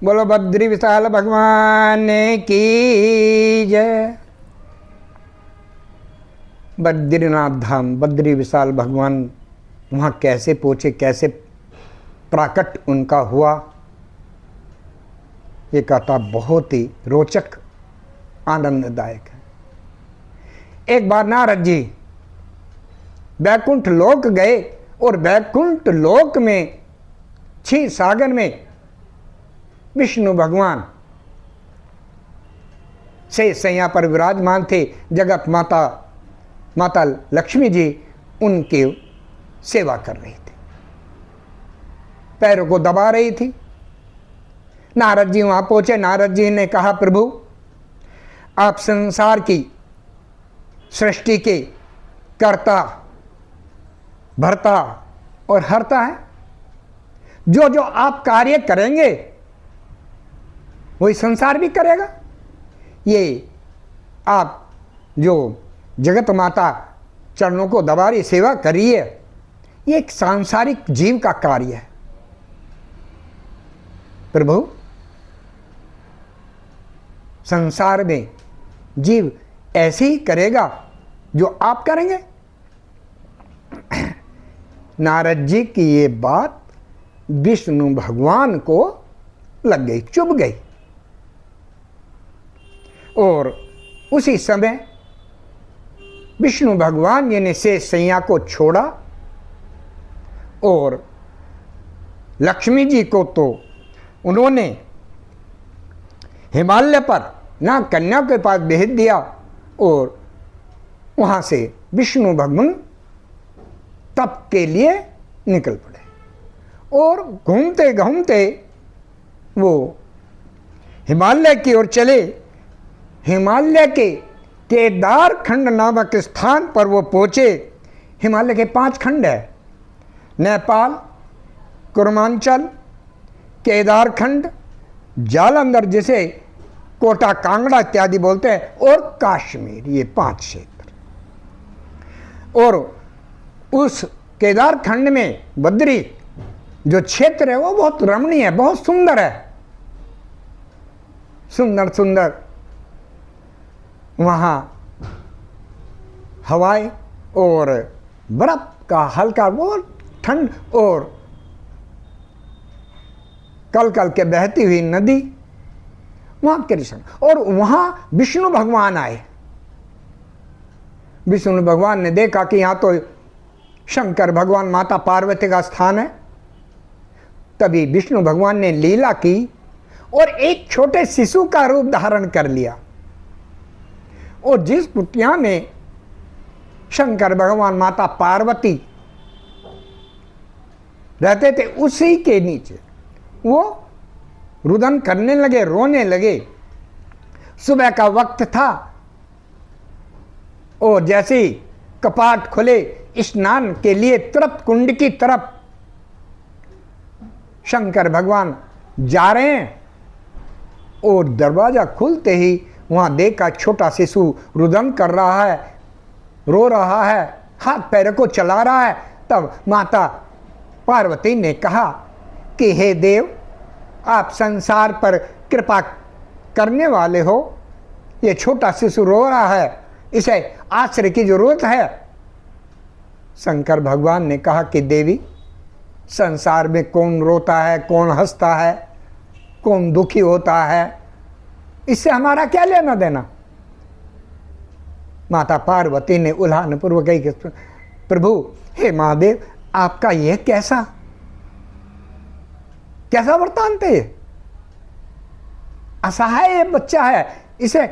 बोलो बद्री विशाल भगवान की जय। बद्रीनाथ धाम, बद्री विशाल भगवान वहाँ कैसे पहुँचे, कैसे प्राकट उनका हुआ, ये कथा बहुत ही रोचक आनंददायक है। एक बार नारद जी वैकुंठ लोक गए और वैकुंठ लोक में क्षीर सागर में विष्णु भगवान से सैया पर विराजमान थे। जगत माता माता लक्ष्मी जी उनकी सेवा कर रही थी, पैरों को दबा रही थी। नारद जी वहां पहुंचे। नारद जी ने कहा, प्रभु आप संसार की सृष्टि के कर्ता, भरता और हरता है। जो जो आप कार्य करेंगे वही संसार भी करेगा। ये आप जो जगत माता चरणों को दबा रही सेवा करिए, ये एक सांसारिक जीव का कार्य है। प्रभु संसार में जीव ऐसे ही करेगा जो आप करेंगे। नारद जी की ये बात विष्णु भगवान को लग गई, चुभ गई। और उसी समय विष्णु भगवान जी ने शेष सैया को छोड़ा और लक्ष्मी जी को तो उन्होंने हिमालय पर ना कन्या के पास भेज दिया और वहां से विष्णु भगवान तप के लिए निकल पड़े। और घूमते घूमते वो हिमालय की ओर चले। हिमालय के केदार खंड नामक स्थान पर वो पहुंचे। हिमालय के 5 खंड है, नेपाल, कुर्मांचल, केदार खंड, जालंधर जिसे कोटा कांगड़ा इत्यादि बोलते हैं, और कश्मीर, ये 5 क्षेत्र। और उस केदार खंड में बद्री जो क्षेत्र है वो बहुत रमणीय है, बहुत सुंदर है। सुंदर सुंदर वहाँ हवाएं और बर्फ का हल्का वो ठंड और कल कल के बहती हुई नदी, वहाँ कृष्ण। और वहाँ विष्णु भगवान आए। विष्णु भगवान ने देखा कि यहाँ तो शंकर भगवान माता पार्वती का स्थान है। तभी विष्णु भगवान ने लीला की और एक छोटे शिशु का रूप धारण कर लिया। और जिस कुटिया में शंकर भगवान माता पार्वती रहते थे उसी के नीचे वो रुदन करने लगे, रोने लगे। सुबह का वक्त था और जैसे ही कपाट खुले स्नान के लिए तुरंत कुंड की तरफ शंकर भगवान जा रहे हैं और दरवाजा खुलते ही वहां देखा छोटा शिशु रुदन कर रहा है, रो रहा है, हाथ पैर को चला रहा है। तब माता पार्वती ने कहा कि हे देव, आप संसार पर कृपा करने वाले हो। ये छोटा शिशु रो रहा है, इसे आश्रय की जरूरत है। शंकर भगवान ने कहा कि देवी, संसार में कौन रोता है, कौन हंसता है, कौन दुखी होता है, इससे हमारा क्या लेना देना। माता पार्वती ने उल्लान पूर्वक कही कि प्रभु, हे महादेव, आपका यह कैसा वृत्तांत है। असहाय ये बच्चा है, इसे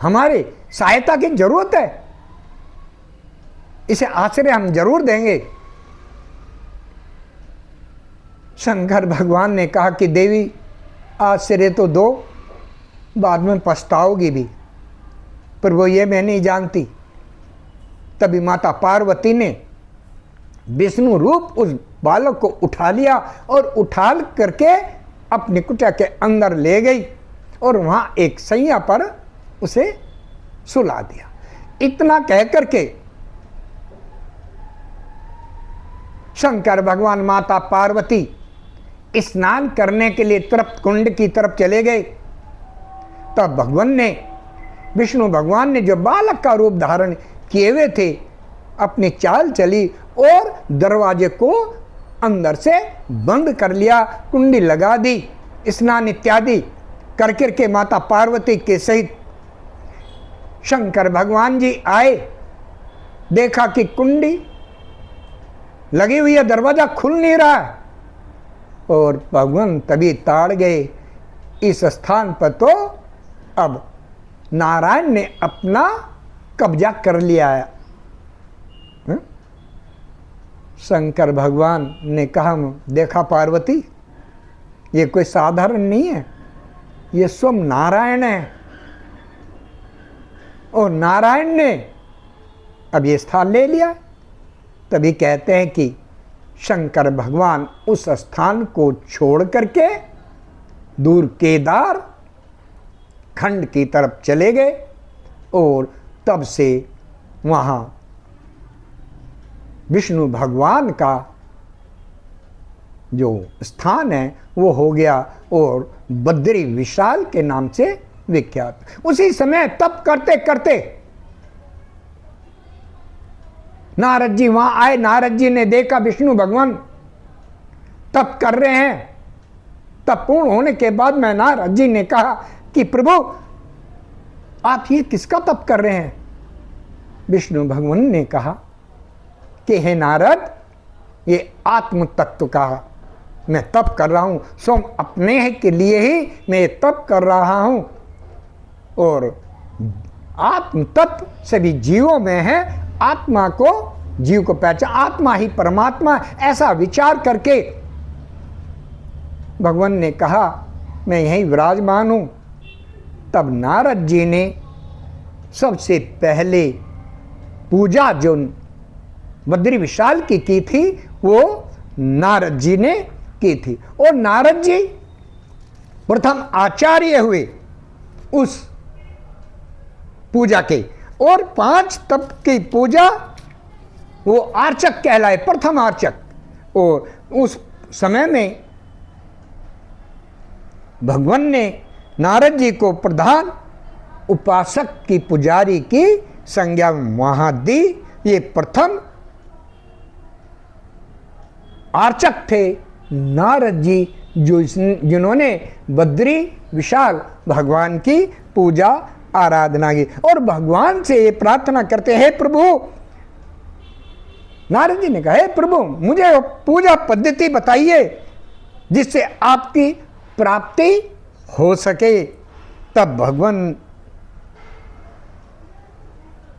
हमारी सहायता की जरूरत है, इसे आश्रय हम जरूर देंगे। शंकर भगवान ने कहा कि देवी, आश्रय तो दो, बाद में पछताओगी भी, पर वो ये मैं नहीं जानती। तभी माता पार्वती ने विष्णु रूप उस बालक को उठा लिया और उठा करके अपनी कुटिया के अंदर ले गई और वहां एक सैया पर उसे सुला दिया। इतना कह करके शंकर भगवान, माता पार्वती स्नान करने के लिए तरफ कुंड की तरफ चले गए, तब भगवान ने, विष्णु भगवान ने जो बालक का रूप धारण किए हुए थे, अपनी चाल चली और दरवाजे को अंदर से बंद कर लिया, कुंडी लगा दी, स्नान इत्यादि कर के माता पार्वती के सहित शंकर भगवान जी आए। देखा कि कुंडी लगी हुई है, दरवाजा खुल नहीं रहा है, और भगवान तभी ताड़ गए, इस स्थान पर तो अब नारायण ने अपना कब्जा कर लिया है। शंकर भगवान ने कहा, देखा पार्वती, ये कोई साधारण नहीं है, ये स्वयं नारायण है, और नारायण ने अब ये स्थान ले लिया। तभी कहते हैं कि शंकर भगवान उस स्थान को छोड़ करके दूर केदार खंड की तरफ चले गए, और तब से वहाँ विष्णु भगवान का जो स्थान है वो हो गया और बद्री विशाल के नाम से विख्यात। उसी समय तप करते करते नारद जी वहां आए। नारद जी ने देखा विष्णु भगवान तप कर रहे हैं। तप पूर्ण होने के बाद में नारद जी ने कहा कि प्रभु, आप ये किसका तप कर रहे हैं? विष्णु भगवान ने कहा कि हे नारद, ये आत्म तत्व का मैं तप कर रहा हूं, स्वयं अपने के लिए ही मैं तप कर रहा हूं, और आत्म तत्व सभी जीवों में है। आत्मा को, जीव को पहचान, आत्मा ही परमात्मा, ऐसा विचार करके भगवान ने कहा मैं यहीं विराजमान हूं। तब नारद जी ने सबसे पहले पूजा जो बद्री विशाल की थी वो नारद जी ने की थी, और नारद जी प्रथम आचार्य हुए उस पूजा के, और 5 तप की पूजा वो आर्चक कहलाए, प्रथम आर्चक। और उस समय में भगवान ने नारद जी को प्रधान उपासक की, पुजारी की संज्ञा वहां दी। ये प्रथम आर्चक थे नारद जी, जिन्होंने बद्री विशाल भगवान की पूजा आराधना की, और भगवान से ये प्रार्थना करते हैं, प्रभु, नारद जी ने कहा, हे प्रभु, मुझे पूजा पद्धति बताइए जिससे आपकी प्राप्ति हो सके। तब भगवान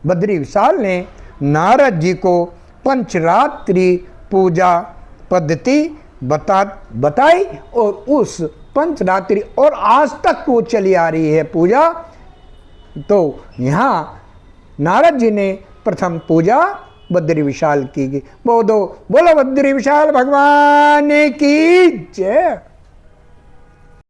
बद्री विशाल ने नारद जी को पंचरात्रि पूजा पद्धति बताई, और उस पंचरात्रि और आज तक वो चली आ रही है पूजा। तो यहाँ नारद जी ने प्रथम पूजा बद्री विशाल की। बोलो बद्री विशाल भगवान की जय।